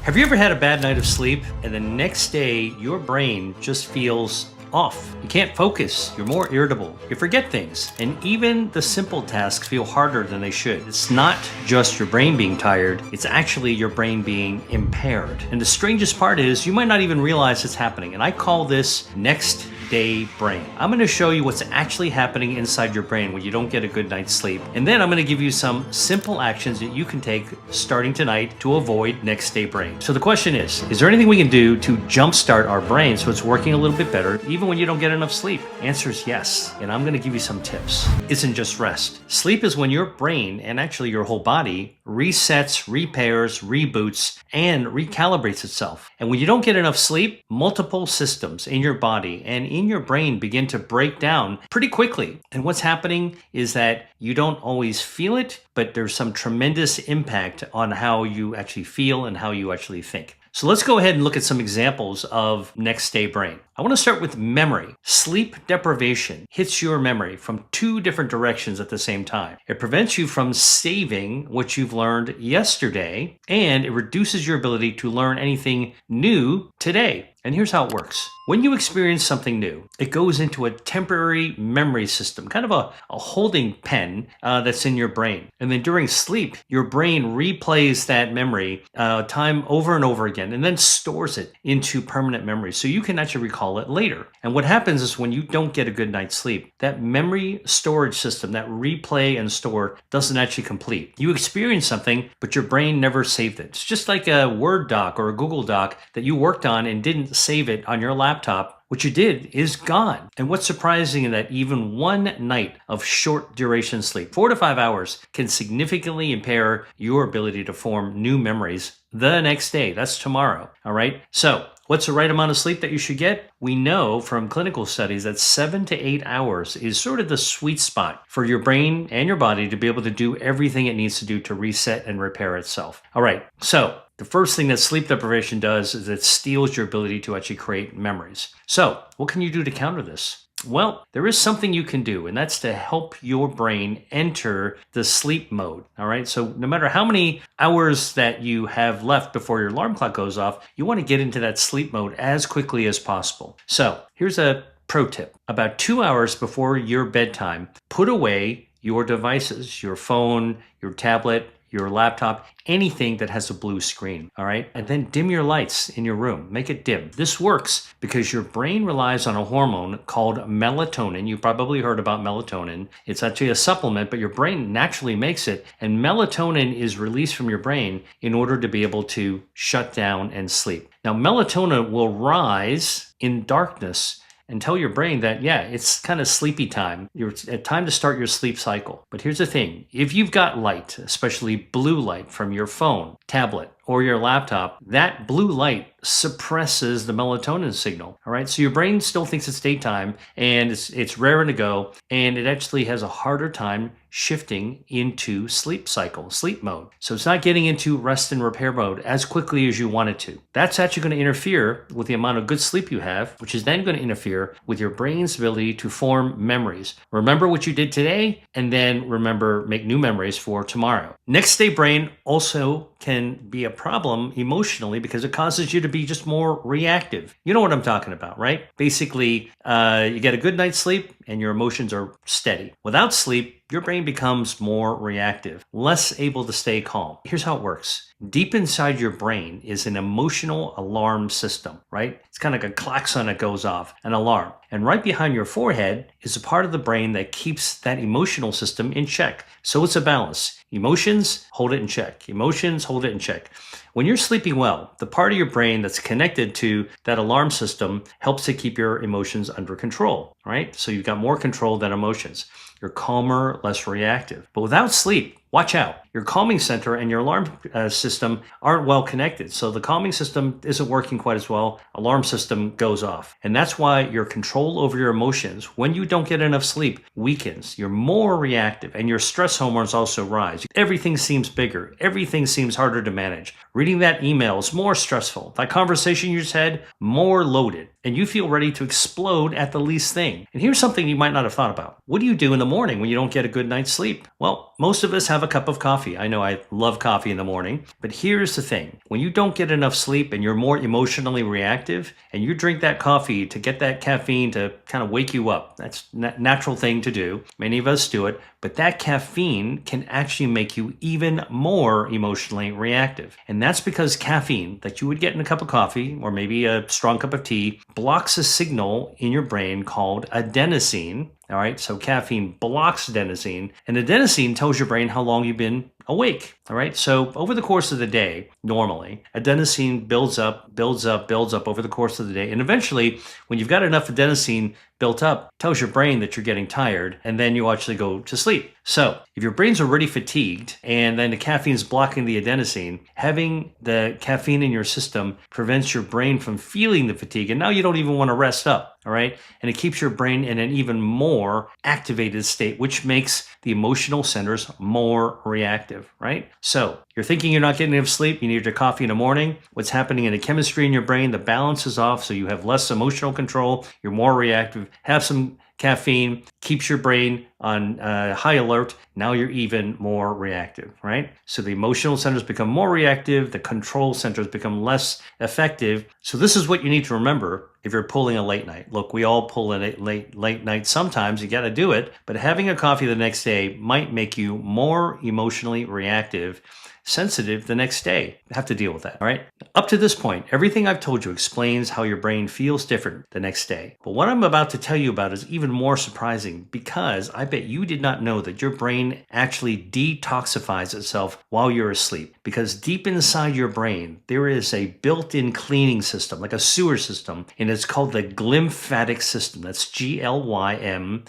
Have you ever had a bad night of sleep and the next day your brain just feels off? You can't focus, you're more irritable, you forget things, and even the simple tasks feel harder than they should. It's not just your brain being tired, it's actually your brain being impaired. And the strangest part is you might not even realize it's happening, and I call this next day brain. I'm going to show you what's actually happening inside your brain when you don't get a good night's sleep. And then I'm going to give you some simple actions that you can take starting tonight to avoid next day brain. So the question is there anything we can do to jumpstart our brain so it's working a little bit better even when you don't get enough sleep? Answer is yes. And I'm going to give you some tips. It isn't just rest. Sleep is when your brain, and actually your whole body, resets, repairs, reboots, and recalibrates itself. And when you don't get enough sleep, multiple systems in your body and in your brain begin to break down pretty quickly. And what's happening is that you don't always feel it, but there's some tremendous impact on how you actually feel and how you actually think. So let's go ahead and look at some examples of next day brain. I want to start with memory. Sleep deprivation hits your memory from two different directions at the same time. It prevents you from saving what you've learned yesterday, and it reduces your ability to learn anything new today. And here's how it works. When you experience something new, it goes into a temporary memory system, kind of a holding pen that's in your brain. And then during sleep, your brain replays that memory time over and over again, and then stores it into permanent memory. So you can actually recall it later. And what happens is when you don't get a good night's sleep, that memory storage system, that replay and store, doesn't actually complete. You experience something, but your brain never saved it. It's just like a Word doc or a Google doc that you worked on and didn't save it on your laptop. What you did is gone. And what's surprising is that even one night of short duration sleep, 4 to 5 hours, can significantly impair your ability to form new memories the next day. That's tomorrow. All right. So what's the right amount of sleep that you should get? We know from clinical studies that 7 to 8 hours is sort of the sweet spot for your brain and your body to be able to do everything it needs to do to reset and repair itself. All right. So the first thing that sleep deprivation does is it steals your ability to actually create memories. So what can you do to counter this? Well, there is something you can do, and that's to help your brain enter the sleep mode. All right. So no matter how many hours that you have left before your alarm clock goes off, you want to get into that sleep mode as quickly as possible. So here's a pro tip. About 2 hours before your bedtime, put away your devices, your phone, your tablet, your laptop, anything that has a blue screen, all right? And then dim your lights in your room. Make it dim. This works because your brain relies on a hormone called melatonin. You probably heard about melatonin. It's actually a supplement, but your brain naturally makes it. And melatonin is released from your brain in order to be able to shut down and sleep. Now, melatonin will rise in darkness and tell your brain that, yeah, it's kind of sleepy time. It's time to start your sleep cycle. But here's the thing. If you've got light, especially blue light from your phone, tablet, or your laptop, that blue light suppresses the melatonin signal. All right. So your brain still thinks it's daytime and it's raring to go. And it actually has a harder time shifting into sleep cycle, sleep mode. So it's not getting into rest and repair mode as quickly as you want it to. That's actually going to interfere with the amount of good sleep you have, which is then going to interfere with your brain's ability to form memories. Remember what you did today, and then make new memories for tomorrow. Next day brain also can be a problem emotionally because it causes you to be just more reactive. You know what I'm talking about, right? Basically, you get a good night's sleep and your emotions are steady. Without sleep, your brain becomes more reactive, less able to stay calm. Here's how it works. Deep inside your brain is an emotional alarm system, right? It's kind of like a klaxon that goes off, an alarm. And right behind your forehead is a part of the brain that keeps that emotional system in check. So it's a balance. Emotions, hold it in check. Emotions, hold it in check. When you're sleeping well, the part of your brain that's connected to that alarm system helps to keep your emotions under control, right? So you've got more control than emotions. You're calmer, less reactive. But without sleep, watch out. Your calming center and your alarm system aren't well connected. So the calming system isn't working quite as well. Alarm system goes off. And that's why your control over your emotions, when you don't get enough sleep, weakens. You're more reactive and your stress hormones also rise. Everything seems bigger. Everything seems harder to manage. Reading that email is more stressful. That conversation you just had, more loaded. and you feel ready to explode at the least thing. And here's something you might not have thought about. What do you do in the morning when you don't get a good night's sleep? Well, most of us have a cup of coffee. I know I love coffee in the morning, but here's the thing. When you don't get enough sleep and you're more emotionally reactive and you drink that coffee to get that caffeine to kind of wake you up, that's a natural thing to do. Many of us do it, but that caffeine can actually make you even more emotionally reactive. And that's because caffeine that you would get in a cup of coffee or maybe a strong cup of tea blocks a signal in your brain called adenosine. All right, so caffeine blocks adenosine, and adenosine tells your brain how long you've been awake. All right, so over the course of the day, normally, adenosine builds up over the course of the day. And eventually, when you've got enough adenosine built up, it tells your brain that you're getting tired, and then you actually go to sleep. So if your brain's already fatigued and then the caffeine's blocking the adenosine, having the caffeine in your system prevents your brain from feeling the fatigue. And now you don't even want to rest up. All right. And it keeps your brain in an even more activated state, which makes the emotional centers more reactive. Right. So you're thinking you're not getting enough sleep. You need your coffee in the morning. What's happening in the chemistry in your brain? The balance is off. So you have less emotional control. You're more reactive. Have some caffeine, keeps your brain on high alert. Now you're even more reactive, right? So the emotional centers become more reactive. The control centers become less effective. So this is what you need to remember if you're pulling a late night. Look, we all pull a late night sometimes. You got to do it. But having a coffee the next day might make you more emotionally reactive, sensitive the next day. Have to deal with that, all right? Up to this point, everything I've told you explains how your brain feels different the next day. But what I'm about to tell you about is even more surprising because I bet you did not know that your brain actually detoxifies itself while you're asleep. Because deep inside your brain, there is a built-in cleaning system, like a sewer system, and it's called the glymphatic system. That's Glymphatic,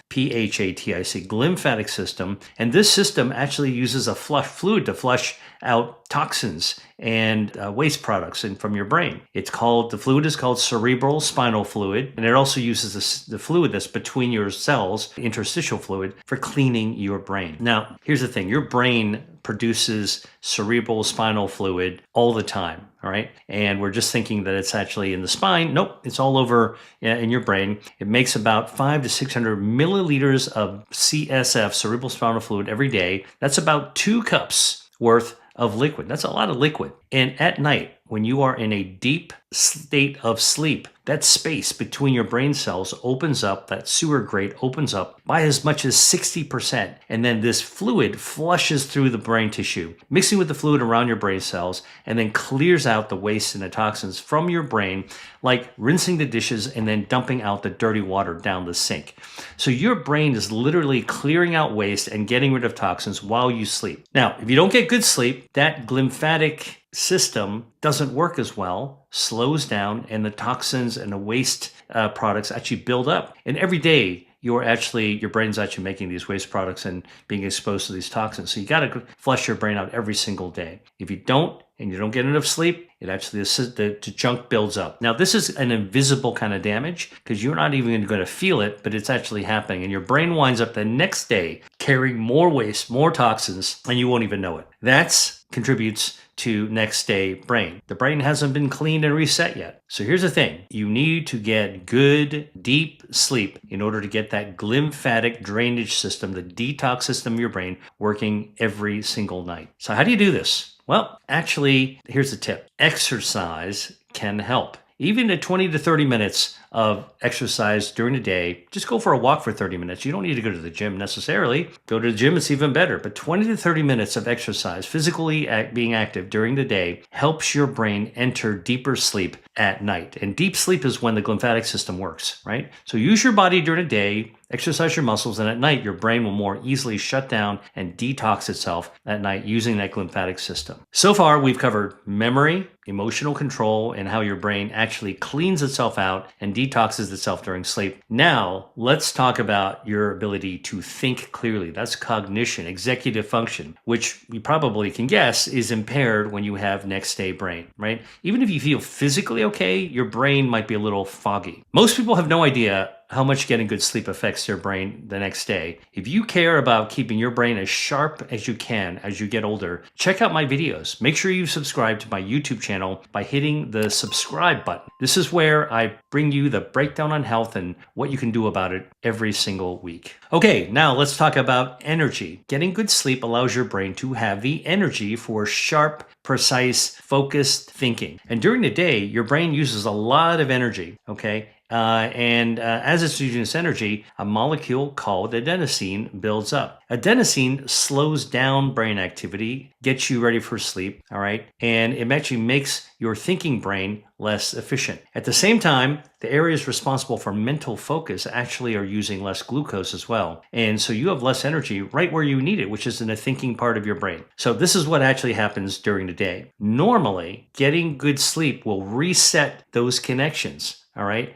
glymphatic system. And this system actually uses a fluid to flush out toxins and waste products from your brain. The fluid is called cerebral spinal fluid, and it also uses the fluid that's between your cells, interstitial fluid, for cleaning your brain. Now, here's the thing. Your brain produces cerebral spinal fluid all the time, all right? And we're just thinking that it's actually in the spine. Nope, it's all over in your brain. It makes about 500 to 600 milliliters of CSF, cerebral spinal fluid, every day. That's about 2 cups worth of liquid. That's a lot of liquid. And at night, when you are in a deep state of sleep, that space between your brain cells opens up, that sewer grate opens up by as much as 60%. And then this fluid flushes through the brain tissue, mixing with the fluid around your brain cells, and then clears out the waste and the toxins from your brain, like rinsing the dishes and then dumping out the dirty water down the sink. So your brain is literally clearing out waste and getting rid of toxins while you sleep. Now, if you don't get good sleep, that glymphatic system doesn't work as well, slows down, and the toxins and the waste products actually build up. And every day, your brain's actually making these waste products and being exposed to these toxins. So you got to flush your brain out every single day. If you don't, and you don't get enough sleep, it actually, the junk builds up. Now, this is an invisible kind of damage because you're not even going to feel it, but it's actually happening. And your brain winds up the next day carrying more waste, more toxins, and you won't even know it. That contributes to next day brain. The brain hasn't been cleaned and reset yet. So here's the thing. You need to get good, deep sleep in order to get that glymphatic drainage system, the detox system of your brain, working every single night. So how do you do this? Well, actually, here's the tip. Exercise can help. Even at 20 to 30 minutes of exercise during the day, just go for a walk for 30 minutes. You don't need to go to the gym necessarily. Go to the gym, it's even better. But 20 to 30 minutes of exercise, physically being active during the day, helps your brain enter deeper sleep at night. And deep sleep is when the glymphatic system works, right? So use your body during the day, exercise your muscles, and at night, your brain will more easily shut down and detox itself at night using that glymphatic system. So far, we've covered memory, emotional control, and how your brain actually cleans itself out and detoxes itself during sleep. Now, let's talk about your ability to think clearly. That's cognition, executive function, which you probably can guess is impaired when you have next day brain, right? Even if you feel physically okay, your brain might be a little foggy. Most people have no idea how much getting good sleep affects your brain the next day. If you care about keeping your brain as sharp as you can as you get older, check out my videos. Make sure you subscribe to my YouTube channel by hitting the subscribe button. This is where I bring you the breakdown on health and what you can do about it every single week. Okay, now let's talk about energy. Getting good sleep allows your brain to have the energy for sharp, precise, focused thinking. And during the day, your brain uses a lot of energy, okay? As it's using this energy, a molecule called adenosine builds up. Adenosine slows down brain activity, gets you ready for sleep, all right? And it actually makes your thinking brain less efficient. At the same time, the areas responsible for mental focus actually are using less glucose as well. And so you have less energy right where you need it, which is in the thinking part of your brain. So this is what actually happens during the day. Normally, getting good sleep will reset those connections. All right.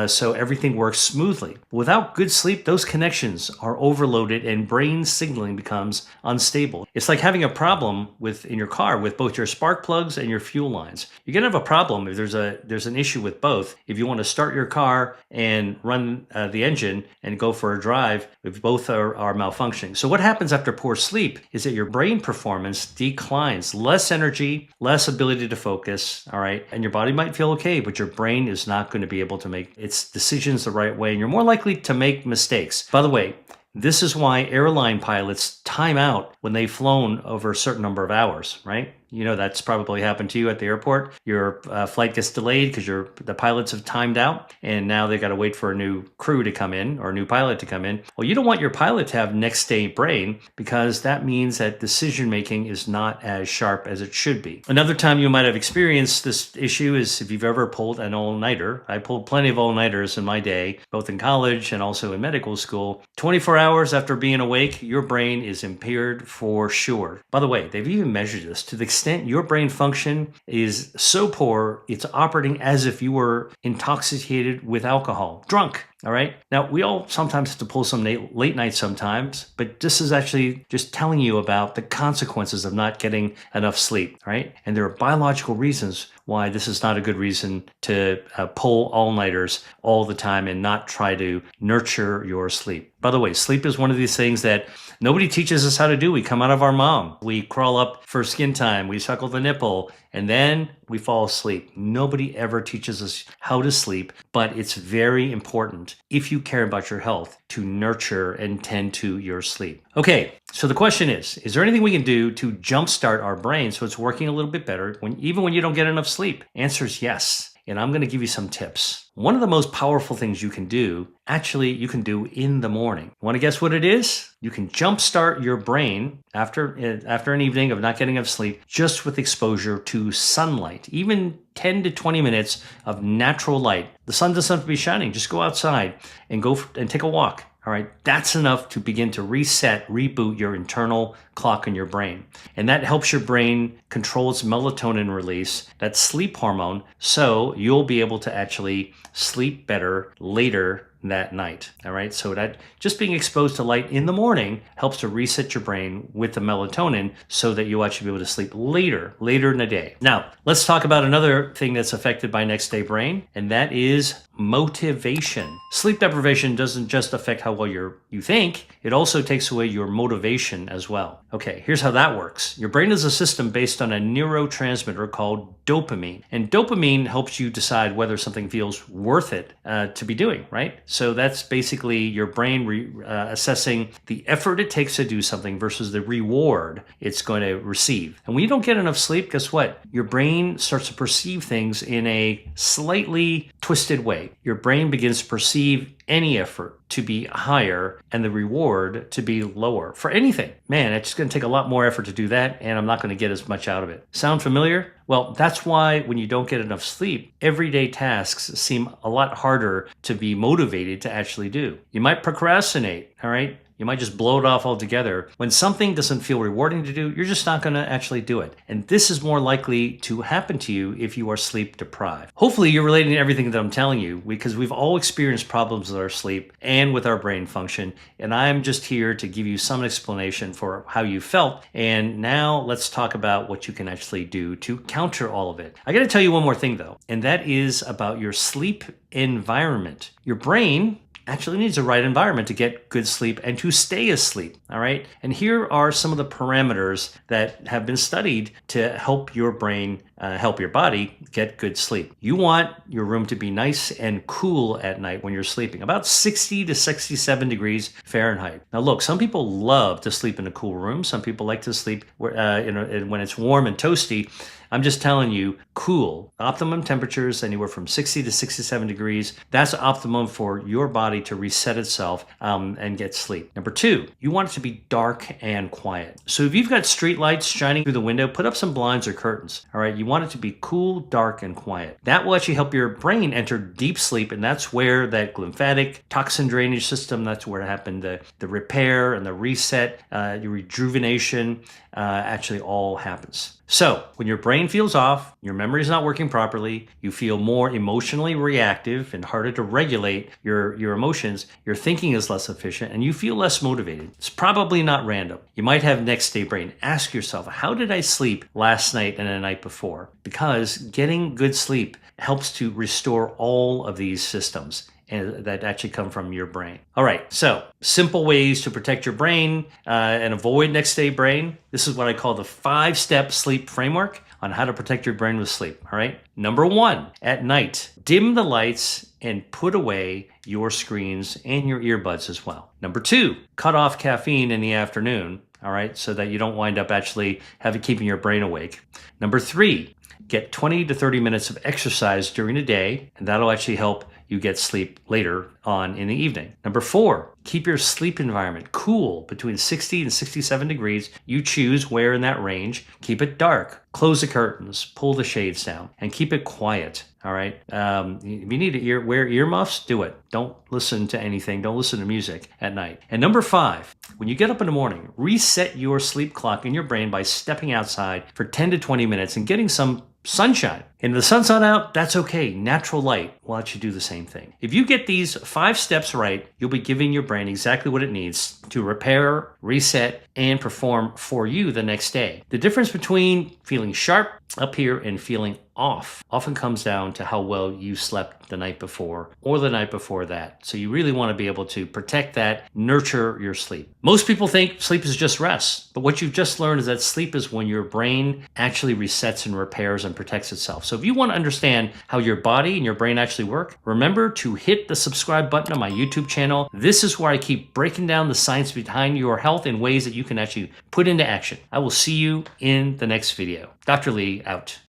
So everything works smoothly. Without good sleep, those connections are overloaded and brain signaling becomes unstable. It's like having a problem in your car with both your spark plugs and your fuel lines. You're going to have a problem if there's an issue with both. If you want to start your car and run the engine and go for a drive, if both are malfunctioning. So what happens after poor sleep is that your brain performance declines, less energy, less ability to focus. All right. And your body might feel okay, but your brain is not going to be able to make its decisions the right way, and you're more likely to make mistakes. By the way, this is why airline pilots time out when they've flown over a certain number of hours, right? You know, that's probably happened to you at the airport. Your flight gets delayed because the pilots have timed out, and now they got to wait for a new crew to come in or a new pilot to come in. Well, you don't want your pilot to have next day brain, because that means that decision making is not as sharp as it should be. Another time you might have experienced this issue is if you've ever pulled an all-nighter. I pulled plenty of all-nighters in my day, both in college and also in medical school. 24 hours after being awake, your brain is impaired for sure. By the way, they've even measured this to the extent your brain function is so poor, it's operating as if you were intoxicated with alcohol, drunk. All right. Now, we all sometimes have to pull some late nights sometimes, but this is actually just telling you about the consequences of not getting enough sleep, right? And there are biological reasons why this is not a good reason to pull all-nighters all the time and not try to nurture your sleep. By the way, sleep is one of these things that nobody teaches us how to do. We come out of our mom. We crawl up for skin time. We suckle the nipple, and then we fall asleep. Nobody ever teaches us how to sleep, but it's very important if you care about your health to nurture and tend to your sleep. Okay, so the question is there anything we can do to jumpstart our brain so it's working a little bit better even when you don't get enough sleep? Answer is yes. And I'm going to give you some tips. One of the most powerful things you can do, actually, you can do in the morning. Want to guess what it is? You can jumpstart your brain after an evening of not getting enough sleep just with exposure to sunlight. Even 10 to 20 minutes of natural light. The sun doesn't have to be shining. Just go outside and take a walk. All right, that's enough to begin to reboot your internal clock in your brain. And that helps your brain control its melatonin release, that sleep hormone, so you'll be able to actually sleep better later that night. All right. So that just being exposed to light in the morning helps to reset your brain with the melatonin so that you'll actually be able to sleep later in the day. Now, let's talk about another thing that's affected by next day brain, and that is motivation. Sleep deprivation doesn't just affect how well you think, it also takes away your motivation as well. Okay, here's how that works. Your brain is a system based on a neurotransmitter called dopamine. And dopamine helps you decide whether something feels worth it to be doing, right? So that's basically your brain assessing the effort it takes to do something versus the reward it's going to receive. And when you don't get enough sleep, guess what? Your brain starts to perceive things in a slightly twisted way. Your brain begins to perceive any effort to be higher and the reward to be lower for anything. Man, it's going to take a lot more effort to do that, and I'm not going to get as much out of it. Sound familiar? Well, that's why when you don't get enough sleep, everyday tasks seem a lot harder to be motivated to actually do. You might procrastinate, all right? You might just blow it off altogether. When something doesn't feel rewarding to do, you're just not going to actually do it. And this is more likely to happen to you if you are sleep deprived. Hopefully, you're relating to everything that I'm telling you, because we've all experienced problems with our sleep and with our brain function. And I'm just here to give you some explanation for how you felt. And now let's talk about what you can actually do to counter all of it. I got to tell you one more thing, though, and that is about your sleep environment. Your brain actually needs the right environment to get good sleep and to stay asleep. All right. And here are some of the parameters that have been studied to help your brain, help your body get good sleep. You want your room to be nice and cool at night when you're sleeping, about 60 to 67 degrees Fahrenheit. Now, look, some people love to sleep in a cool room. Some people like to sleep when it's warm and toasty. I'm just telling you, cool. Optimum temperatures anywhere from 60 to 67 degrees. That's optimum for your body to reset itself and get sleep. Number two, you want it to be dark and quiet. So if you've got street lights shining through the window, put up some blinds or curtains. All right, you want it to be cool, dark, and quiet. That will actually help your brain enter deep sleep, and that's where that lymphatic toxin drainage system, that's where it happened, the repair and the reset, your rejuvenation actually all happens. So when your brain feels off, your memory is not working properly, you feel more emotionally reactive and harder to regulate your emotions, your thinking is less efficient, and you feel less motivated. It's probably not random. You might have next day brain. Ask yourself, how did I sleep last night and the night before? Because getting good sleep helps to restore all of these systems that actually come from your brain. All right, so simple ways to protect your brain and avoid next day brain. This is what I call the 5-step sleep framework on how to protect your brain with sleep. All right, number 1, at night, dim the lights and put away your screens and your earbuds as well. Number 2, cut off caffeine in the afternoon. All right, so that you don't wind up actually keeping your brain awake. Number 3, get 20 to 30 minutes of exercise during the day, and that'll actually help you get sleep later on in the evening. Number 4, keep your sleep environment cool between 60 and 67 degrees. You choose where in that range. Keep it dark. Close the curtains. Pull the shades down. And keep it quiet. All right? If you need to wear earmuffs, do it. Don't listen to anything. Don't listen to music at night. And number 5, when you get up in the morning, reset your sleep clock in your brain by stepping outside for 10 to 20 minutes and getting some sunshine. And if the sun's not out, that's okay. Natural light will let you do the same thing. If you get these 5 steps right, you'll be giving your brain exactly what it needs to repair, reset, and perform for you the next day. The difference between feeling sharp up here and feeling off often comes down to how well you slept the night before or the night before that. So you really want to be able to protect that, nurture your sleep. Most people think sleep is just rest, but what you've just learned is that sleep is when your brain actually resets and repairs and protects itself. So if you want to understand how your body and your brain actually work, remember to hit the subscribe button on my YouTube channel. This is where I keep breaking down the science behind your health in ways that you can actually put into action. I will see you in the next video. Dr. Lee out.